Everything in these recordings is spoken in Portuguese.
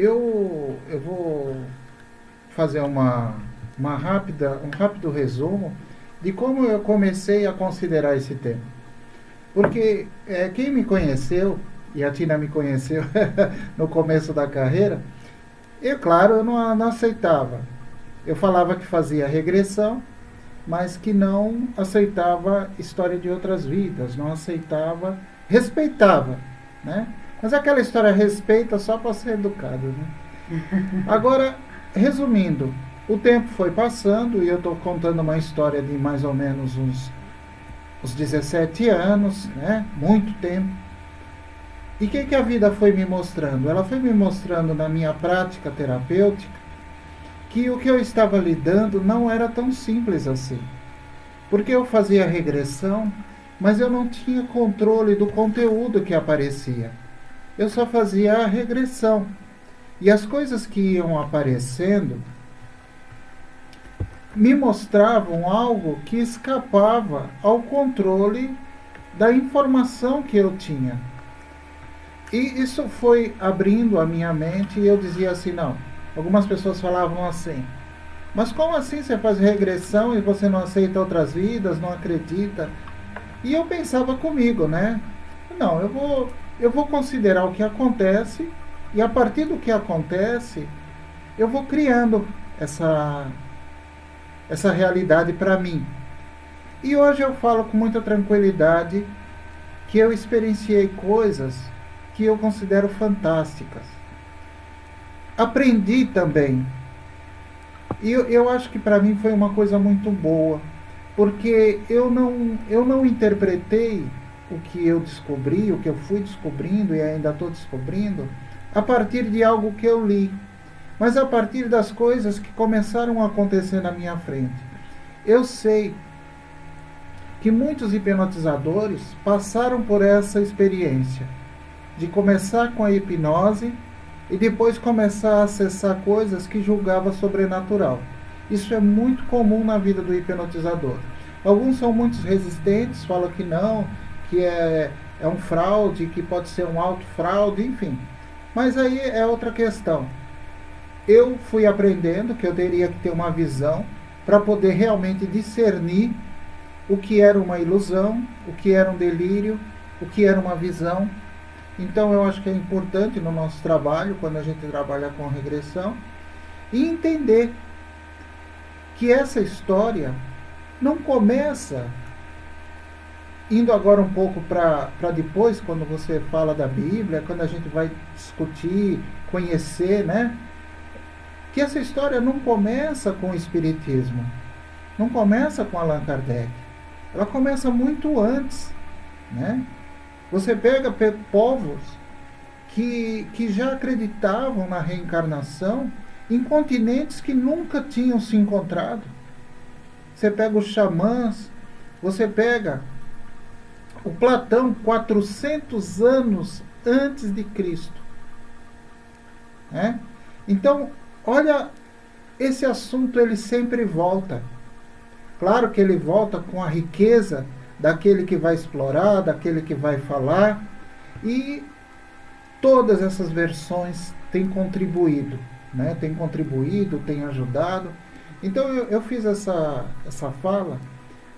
eu vou fazer um rápido resumo de como eu comecei a considerar esse tema. Porque quem me conheceu, e a Tina me conheceu no começo da carreira, claro, eu não aceitava. Eu falava que fazia regressão, mas que não aceitava história de outras vidas, não aceitava, respeitava, né? Mas aquela história respeita só para ser educado, né? Agora, resumindo, o tempo foi passando e eu estou contando uma história de mais ou menos uns 17 anos, né? Muito tempo. E o que a vida foi me mostrando? Ela foi me mostrando na minha prática terapêutica que o que eu estava lidando não era tão simples assim. Porque eu fazia regressão, mas eu não tinha controle do conteúdo que aparecia. Eu só fazia a regressão. E as coisas que iam aparecendo me mostravam algo que escapava ao controle da informação que eu tinha. E isso foi abrindo a minha mente e eu dizia assim, não. Algumas pessoas falavam assim, mas como assim você faz regressão e você não aceita outras vidas, não acredita? E eu pensava comigo, né? Não, eu vou considerar o que acontece e a partir do que acontece, eu vou criando essa realidade para mim. E hoje eu falo com muita tranquilidade que eu experienciei coisas que eu considero fantásticas. Aprendi também. E eu acho que para mim foi uma coisa muito boa, porque eu não interpretei o que eu descobri, o que eu fui descobrindo e ainda estou descobrindo, a partir de algo que eu li, mas a partir das coisas que começaram a acontecer na minha frente. Eu sei que muitos hipnotizadores passaram por essa experiência de começar com a hipnose e depois começar a acessar coisas que julgava sobrenatural. Isso é muito comum na vida do hipnotizador. Alguns são muito resistentes, falam que não, que é um fraude, que pode ser um autofraude, enfim. Mas aí é outra questão. Eu fui aprendendo que eu teria que ter uma visão para poder realmente discernir o que era uma ilusão, o que era um delírio, o que era uma visão. Então eu acho que é importante no nosso trabalho, quando a gente trabalha com regressão, e entender que essa história não começa, indo agora um pouco para depois, quando você fala da Bíblia, quando a gente vai discutir, conhecer, né? Que essa história não começa com o Espiritismo, não começa com Allan Kardec, ela começa muito antes, né? Você pega povos que já acreditavam na reencarnação em continentes que nunca tinham se encontrado. Você pega os xamãs, você pega o Platão 400 anos antes de Cristo. Né? Então, olha, esse assunto ele sempre volta. Claro que ele volta com a riqueza daquele que vai explorar, daquele que vai falar, e todas essas versões têm contribuído, né? Têm contribuído, têm ajudado. Então eu fiz essa fala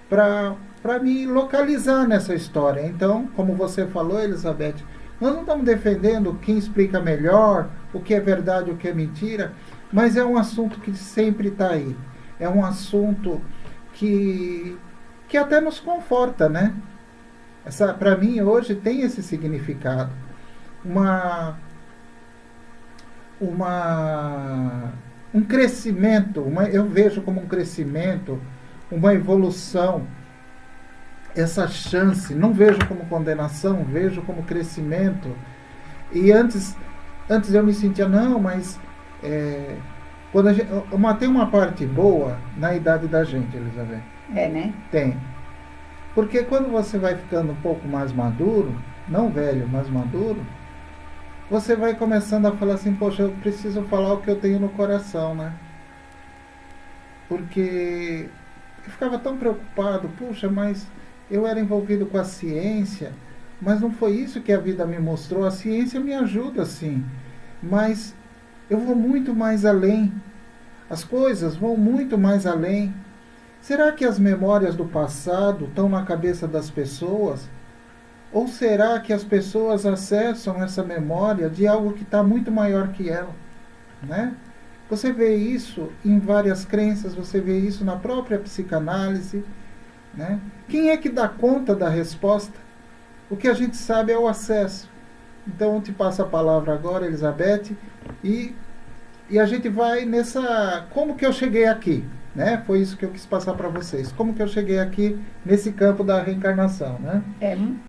para me localizar nessa história. Então, como você falou, Elizabeth, nós não estamos defendendo quem explica melhor, o que é verdade, o que é mentira, mas é um assunto que sempre está aí. É um assunto que até nos conforta, né? Para mim, hoje, tem esse significado. Um crescimento, eu vejo como um crescimento, uma evolução, essa chance, não vejo como condenação, vejo como crescimento. E antes eu me sentia, não, mas quando tem uma parte boa na idade da gente, Elizabeth. É, né? Tem. Porque quando você vai ficando um pouco mais maduro, não velho, mas maduro, você vai começando a falar assim, poxa, eu preciso falar o que eu tenho no coração, né? Porque eu ficava tão preocupado, puxa, mas eu era envolvido com a ciência, mas não foi isso que a vida me mostrou. A ciência me ajuda, sim, mas Eu vou muito mais além. As coisas vão muito mais além. Será que as memórias do passado estão na cabeça das pessoas? Ou será que as pessoas acessam essa memória de algo que está muito maior que ela? Né? Você vê isso em várias crenças, você vê isso na própria psicanálise. Né? Quem é que dá conta da resposta? O que a gente sabe é o acesso. Então eu te passo a palavra agora, Elizabeth, e a gente vai nessa... Como que eu cheguei aqui? Né? Foi isso que eu quis passar para vocês. Como que eu cheguei aqui nesse campo da reencarnação? Né?